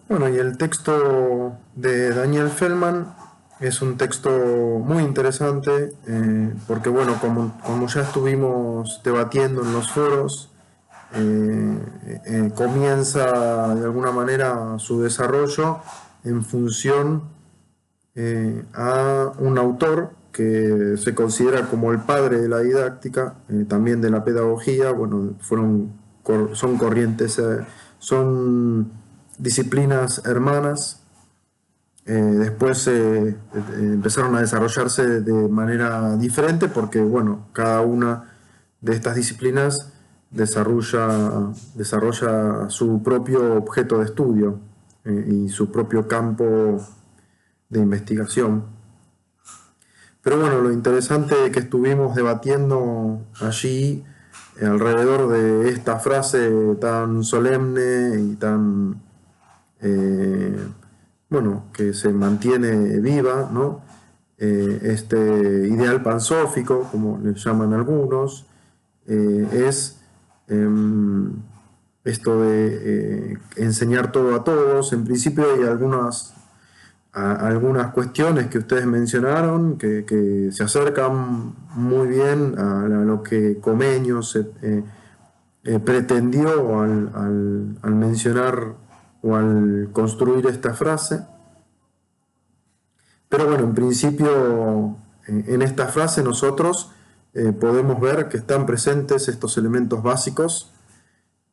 Bueno, y el texto de Daniel Feldman es un texto muy interesante porque, bueno, como ya estuvimos debatiendo en los foros, comienza de alguna manera su desarrollo en función a un autor que se considera como el padre de la didáctica, también de la pedagogía. Bueno, son corrientes, son disciplinas hermanas. Después empezaron a desarrollarse de manera diferente porque, bueno, cada una de estas disciplinas desarrolla su propio objeto de estudio y su propio campo de investigación. Pero bueno, lo interesante que estuvimos debatiendo allí alrededor de esta frase tan solemne y tan, eh, bueno, que se mantiene viva, ¿no? Este ideal pansófico, como le llaman algunos, es esto de enseñar todo a todos. En principio hay algunas cuestiones que ustedes mencionaron que se acercan muy bien a lo que Comenio pretendió al mencionar o al construir esta frase. Pero bueno, en principio en esta frase nosotros podemos ver que están presentes estos elementos básicos,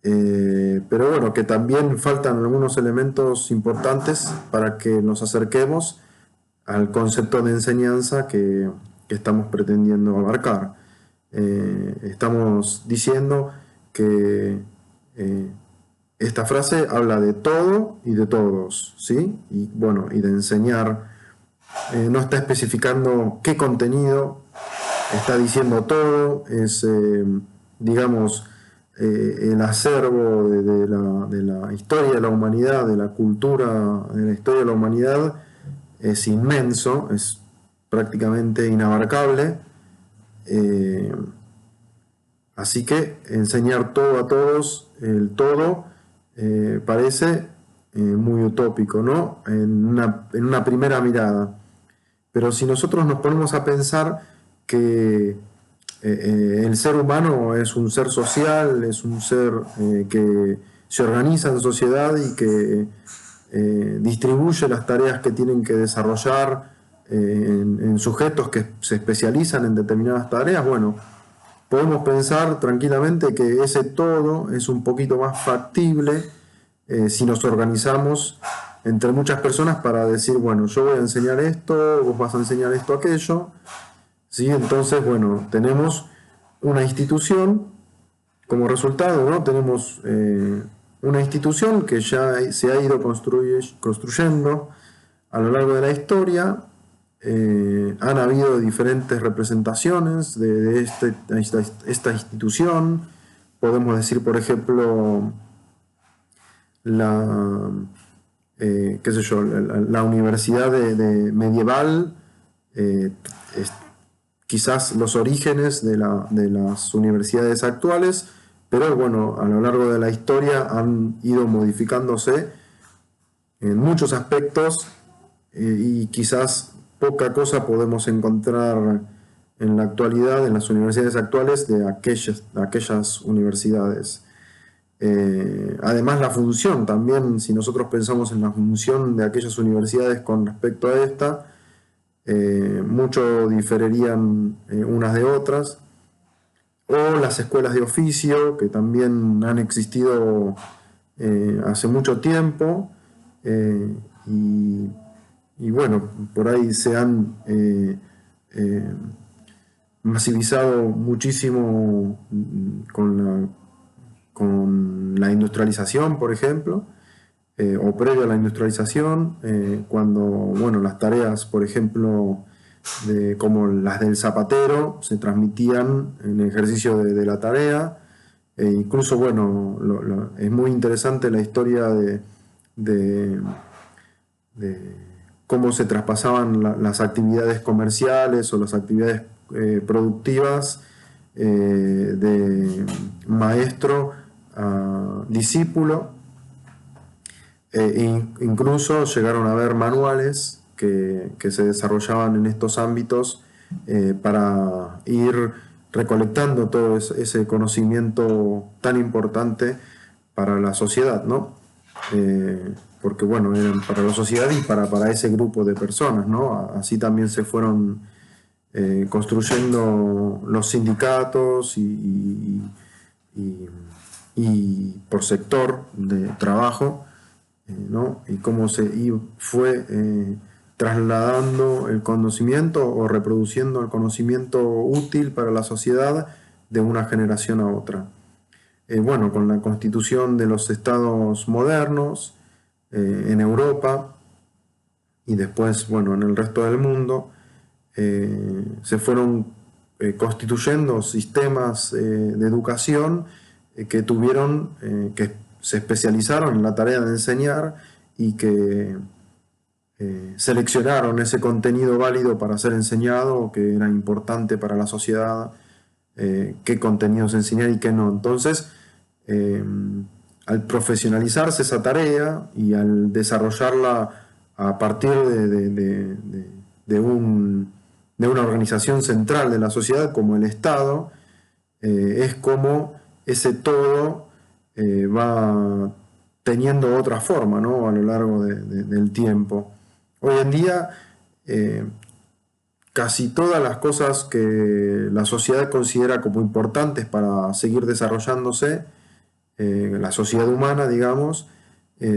pero bueno, que también faltan algunos elementos importantes para que nos acerquemos al concepto de enseñanza que estamos pretendiendo abarcar. Estamos diciendo que esta frase habla de todo y de todos, ¿sí? Y bueno, y de enseñar. No está especificando qué contenido, está diciendo todo, es, digamos, el acervo de la historia de la humanidad, de la cultura, de la historia de la humanidad, es inmenso, es prácticamente inabarcable. Eh, Así que enseñar todo a todos, el todo, parece muy utópico, ¿no? En una primera mirada. Pero si nosotros nos ponemos a pensar que el ser humano es un ser social, es un ser que se organiza en sociedad y que distribuye las tareas que tienen que desarrollar en sujetos que se especializan en determinadas tareas, bueno, podemos pensar tranquilamente que ese todo es un poquito más factible si nos organizamos entre muchas personas para decir, bueno, yo voy a enseñar esto, vos vas a enseñar esto, aquello, ¿sí? Entonces, bueno, tenemos una institución como resultado, ¿no? Tenemos una institución que ya se ha ido construyendo a lo largo de la historia. Han habido diferentes representaciones de esta institución. Podemos decir, por ejemplo, la, qué sé yo, la universidad de medieval, eh, es, quizás los orígenes de las universidades actuales, pero bueno, a lo largo de la historia han ido modificándose en muchos aspectos y quizás poca cosa podemos encontrar en la actualidad, en las universidades actuales, de aquellas universidades. Además, la función también, si nosotros pensamos en la función de aquellas universidades con respecto a esta, mucho diferirían unas de otras, o las escuelas de oficio, que también han existido hace mucho tiempo, eh, y, y, bueno, por ahí se han eh, masivizado muchísimo con la industrialización, por ejemplo, o previo a la industrialización, cuando bueno, las tareas, por ejemplo, como las del zapatero, se transmitían en el ejercicio de la tarea. Incluso, bueno, es muy interesante la historia de, de cómo se traspasaban las actividades comerciales o las actividades productivas de maestro a discípulo. Incluso llegaron a haber manuales que se desarrollaban en estos ámbitos para ir recolectando todo ese conocimiento tan importante para la sociedad, ¿no? Porque bueno, eran para la sociedad y para ese grupo de personas, ¿no? Así también se fueron construyendo los sindicatos y por sector de trabajo, ¿no? Y cómo fue trasladando el conocimiento o reproduciendo el conocimiento útil para la sociedad de una generación a otra. Bueno, con la constitución de los estados modernos en Europa y después, bueno, en el resto del mundo, se fueron constituyendo sistemas de educación que se especializaron en la tarea de enseñar y que seleccionaron ese contenido válido para ser enseñado, que era importante para la sociedad, qué contenidos enseñar y qué no. Entonces, al profesionalizarse esa tarea y al desarrollarla a partir de una organización central de la sociedad como el Estado, es como ese todo va teniendo otra forma, ¿no? A lo largo del tiempo. Hoy en día, casi todas las cosas que la sociedad considera como importantes para seguir desarrollándose, la sociedad humana, digamos,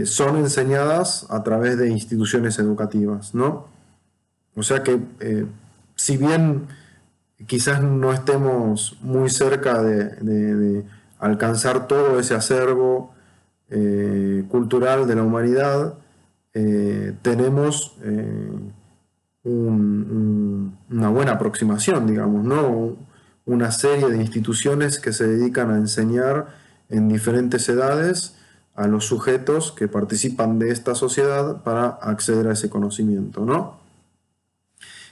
son enseñadas a través de instituciones educativas, ¿no? O sea que, si bien quizás no estemos muy cerca de alcanzar todo ese acervo cultural de la humanidad, tenemos una buena aproximación, digamos, ¿no? Una serie de instituciones que se dedican a enseñar en diferentes edades a los sujetos que participan de esta sociedad para acceder a ese conocimiento, ¿no?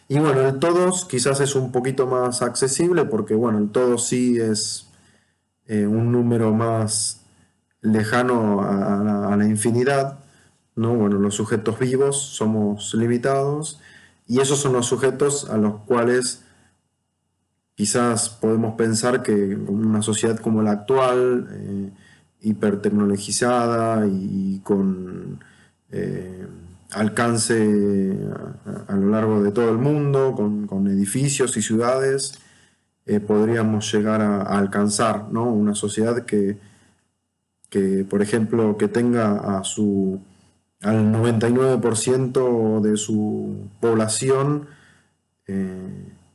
Y bueno, el todos quizás es un poquito más accesible porque, bueno, el todos sí es un número más lejano a la infinidad, ¿no? Bueno, los sujetos vivos somos limitados y esos son los sujetos a los cuales quizás podemos pensar que una sociedad como la actual, hipertecnologizada y con alcance a lo largo de todo el mundo, con edificios y ciudades, podríamos llegar a alcanzar, ¿no? Una sociedad que, por ejemplo, que tenga al 99% de su población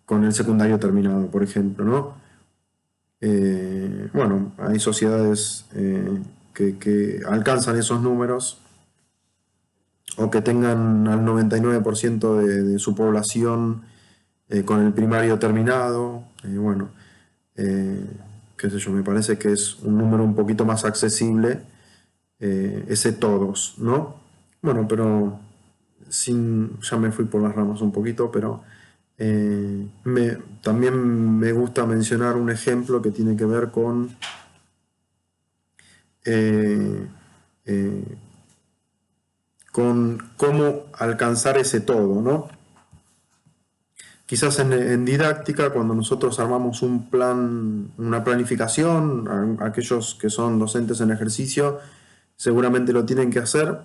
con el secundario terminado, por ejemplo, ¿no? Bueno, hay sociedades que alcanzan esos números o que tengan al 99% de su población con el primario terminado. Bueno, qué sé yo, me parece que es un número un poquito más accesible, ese todos, ¿no? Bueno, pero ya me fui por las ramas un poquito, pero también me gusta mencionar un ejemplo que tiene que ver con cómo alcanzar ese todo, ¿no? Quizás en didáctica, cuando nosotros armamos un plan, una planificación, aquellos que son docentes en ejercicio seguramente lo tienen que hacer.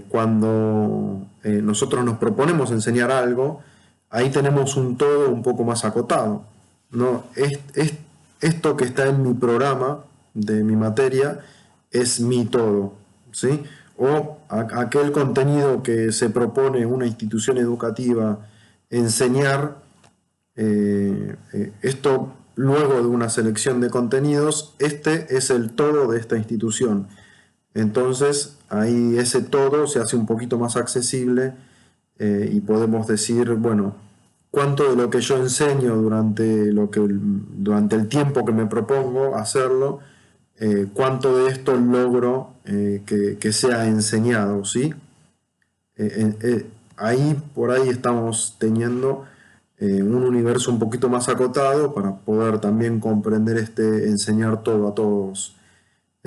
Cuando nosotros nos proponemos enseñar algo, ahí tenemos un todo un poco más acotado, ¿no? Esto que está en mi programa de mi materia es mi todo, ¿sí? O aquel contenido que se propone una institución educativa enseñar, esto luego de una selección de contenidos, este es el todo de esta institución. Entonces ahí ese todo se hace un poquito más accesible y podemos decir, bueno, cuánto de lo que yo enseño durante el tiempo que me propongo hacerlo, cuánto de esto logro que sea enseñado, ¿sí? Por ahí estamos teniendo un universo un poquito más acotado para poder también comprender enseñar todo a todos.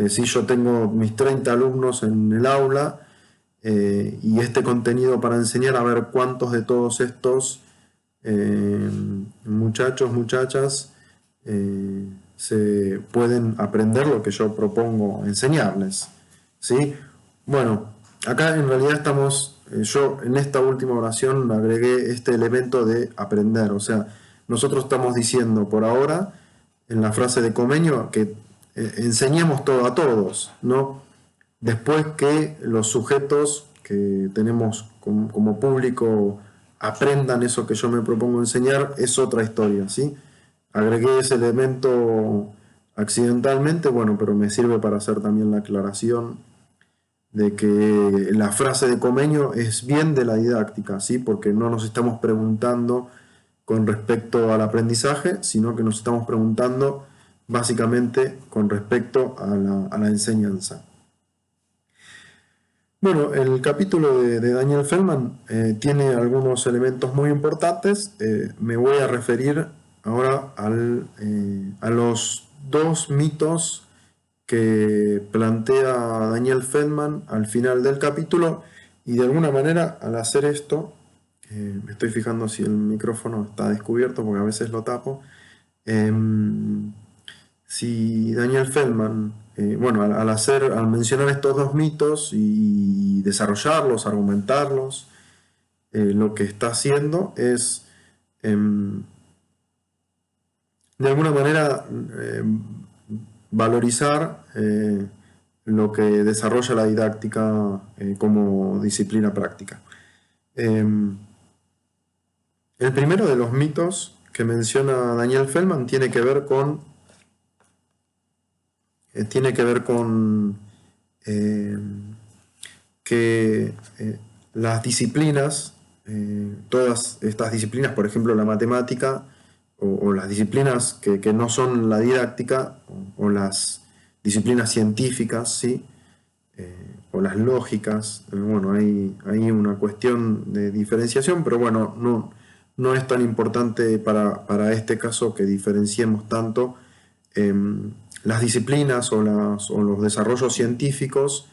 Si yo tengo mis 30 alumnos en el aula y este contenido para enseñar, a ver cuántos de todos estos muchachos, muchachas, se pueden aprender lo que yo propongo enseñarles, ¿sí? Bueno, acá en realidad estamos, yo en esta última oración agregué este elemento de aprender, o sea, nosotros estamos diciendo por ahora, en la frase de Comenio, que enseñemos todo a todos, ¿no? Después que los sujetos que tenemos como público aprendan eso que yo me propongo enseñar, es otra historia, ¿sí? Agregué ese elemento accidentalmente, bueno, pero me sirve para hacer también la aclaración de que la frase de Comenio es bien de la didáctica, ¿sí? Porque no nos estamos preguntando con respecto al aprendizaje, sino que nos estamos preguntando básicamente con respecto a la enseñanza. Bueno, el capítulo de Daniel Feldman tiene algunos elementos muy importantes. Me voy a referir ahora a los dos mitos que plantea Daniel Feldman al final del capítulo, y de alguna manera al hacer esto, me estoy fijando si el micrófono está descubierto porque a veces lo tapo. Si Daniel Feldman, bueno, al mencionar estos dos mitos y desarrollarlos, argumentarlos, lo que está haciendo es, de alguna manera, valorizar lo que desarrolla la didáctica como disciplina práctica. El primero de los mitos que menciona Daniel Feldman tiene que ver con que las disciplinas, todas estas disciplinas, por ejemplo la matemática, o las disciplinas que no son la didáctica, o las disciplinas científicas, ¿sí? O las lógicas, bueno, hay una cuestión de diferenciación, pero bueno, no es tan importante para este caso que diferenciemos tanto. Las disciplinas o los desarrollos científicos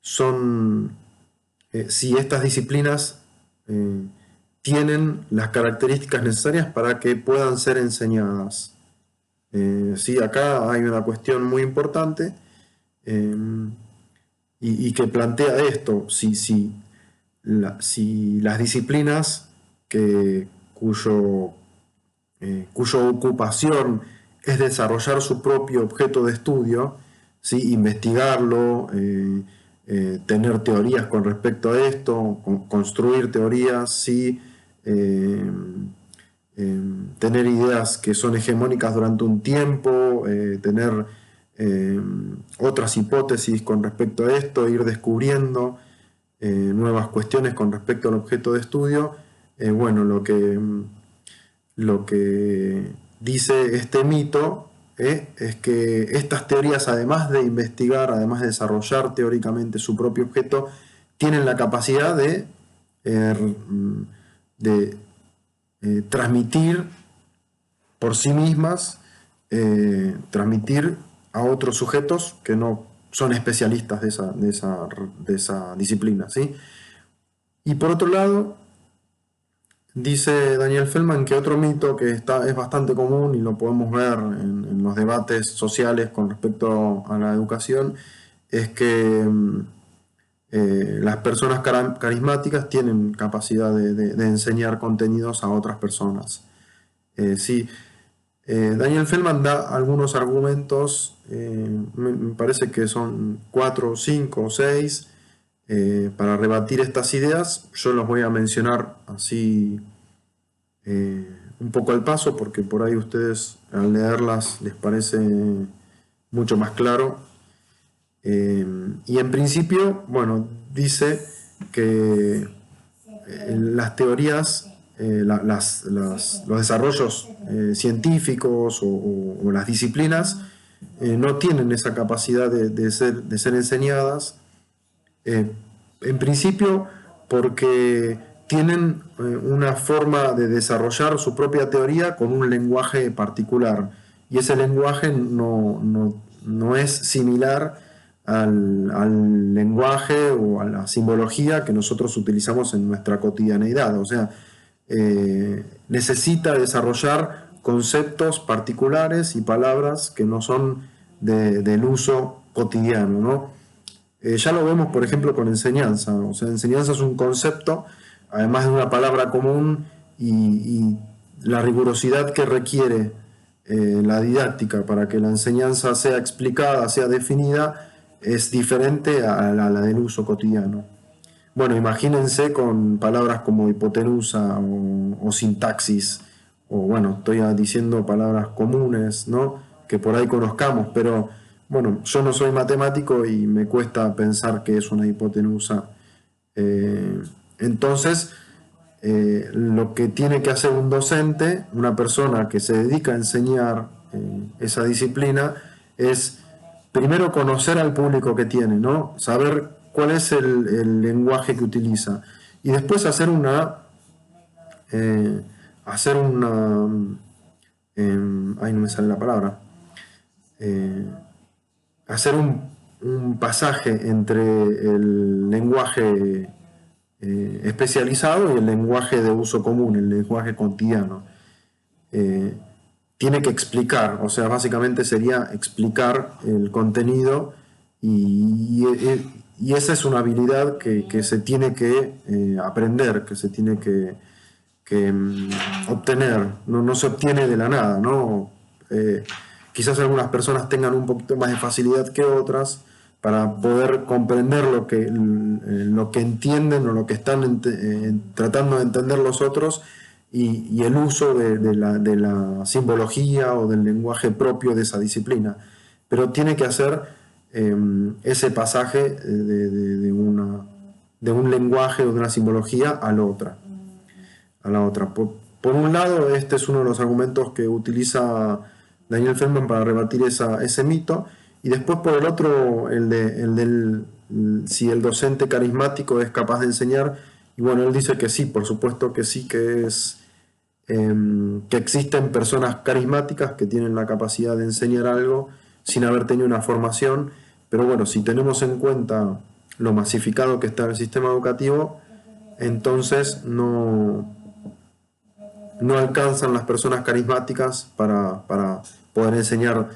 son, si estas disciplinas tienen las características necesarias para que puedan ser enseñadas. Sí, acá hay una cuestión muy importante y que plantea esto: si las disciplinas cuya ocupación es desarrollar su propio objeto de estudio, ¿sí? Investigarlo, tener teorías con respecto a esto, construir teorías, ¿sí? Tener ideas que son hegemónicas durante un tiempo, tener otras hipótesis con respecto a esto, ir descubriendo nuevas cuestiones con respecto al objeto de estudio. Bueno, lo que dice este mito es que estas teorías, además de investigar, además de desarrollar teóricamente su propio objeto, tienen la capacidad de transmitir por sí mismas, transmitir a otros sujetos que no son especialistas de esa disciplina, ¿sí? Y por otro lado, dice Daniel Feldman que otro mito que es bastante común y lo podemos ver en los debates sociales con respecto a la educación, es que las personas carismáticas tienen capacidad de enseñar contenidos a otras personas. Sí, Daniel Feldman da algunos argumentos, me parece que son 4, 5 o 6, para rebatir estas ideas. Yo los voy a mencionar así un poco al paso, porque por ahí ustedes al leerlas les parece mucho más claro. Y en principio, bueno, dice que las teorías, los desarrollos científicos o las disciplinas no tienen esa capacidad de ser enseñadas, en principio porque tienen una forma de desarrollar su propia teoría con un lenguaje particular, y ese lenguaje no es similar al lenguaje o a la simbología que nosotros utilizamos en nuestra cotidianeidad. O sea, necesita desarrollar conceptos particulares y palabras que no son del uso cotidiano, ¿no? Ya lo vemos, por ejemplo, con enseñanza. O sea, enseñanza es un concepto, además de una palabra común, y la rigurosidad que requiere la didáctica para que la enseñanza sea explicada, sea definida, es diferente a la del uso cotidiano. Bueno, imagínense con palabras como hipotenusa o sintaxis, o bueno, estoy diciendo palabras comunes, ¿no? Que por ahí conozcamos, pero bueno, yo no soy matemático y me cuesta pensar que es una hipotenusa. Entonces, lo que tiene que hacer un docente, una persona que se dedica a enseñar esa disciplina, es primero conocer al público que tiene, ¿no? Saber cuál es el lenguaje que utiliza y después hacer eh, hacer una, ay, no me sale la palabra, eh, hacer un pasaje entre el lenguaje especializado y el lenguaje de uso común, el lenguaje cotidiano. Eh, Tiene que explicar, o sea, básicamente sería explicar el contenido y esa es una habilidad que se tiene que aprender, que se tiene que obtener, no se obtiene de la nada, ¿no? Quizás algunas personas tengan un poquito más de facilidad que otras para poder comprender lo que entienden o lo que están tratando de entender los otros y el uso de la simbología o del lenguaje propio de esa disciplina. Pero tiene que hacer ese pasaje de un lenguaje o de una simbología a la otra. Por un lado, este es uno de los argumentos que utiliza Daniel Feldman para rebatir ese mito, y después por el otro, si el docente carismático es capaz de enseñar, y bueno, él dice que sí, por supuesto que sí, que existen personas carismáticas que tienen la capacidad de enseñar algo sin haber tenido una formación, pero bueno, si tenemos en cuenta lo masificado que está el sistema educativo, entonces no alcanzan las personas carismáticas para poder enseñar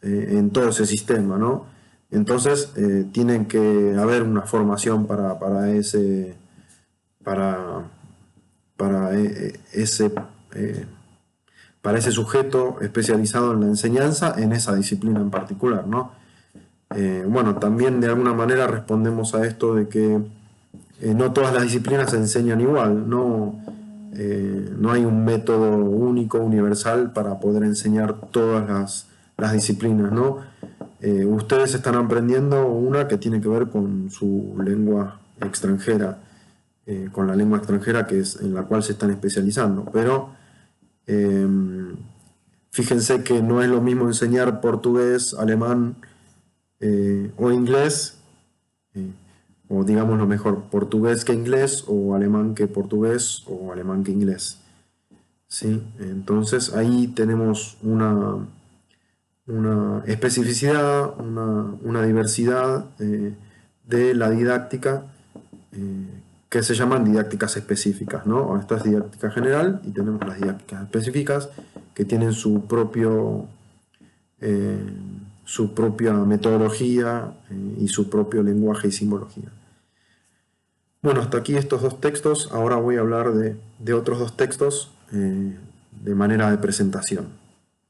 en todo ese sistema, ¿no? Entonces tienen que haber una formación para, ese para ese sujeto especializado en la enseñanza en esa disciplina en particular, ¿no? Bueno, también de alguna manera respondemos a esto de que no todas las disciplinas se enseñan igual, no hay un método único, universal para poder enseñar todas las disciplinas, ¿no? Ustedes están aprendiendo una que tiene que ver con su lengua extranjera, con la lengua extranjera en la cual se están especializando, pero fíjense que no es lo mismo enseñar portugués, alemán o inglés, o digamos lo mejor, portugués que inglés, o alemán que portugués, o alemán que inglés. ¿Sí? Entonces ahí tenemos una especificidad, una diversidad de la didáctica que se llaman didácticas específicas, ¿no? Esta es didáctica general y tenemos las didácticas específicas que tienen su propia metodología y su propio lenguaje y simbología. Bueno, hasta aquí estos dos textos. Ahora voy a hablar de otros dos textos de manera de presentación.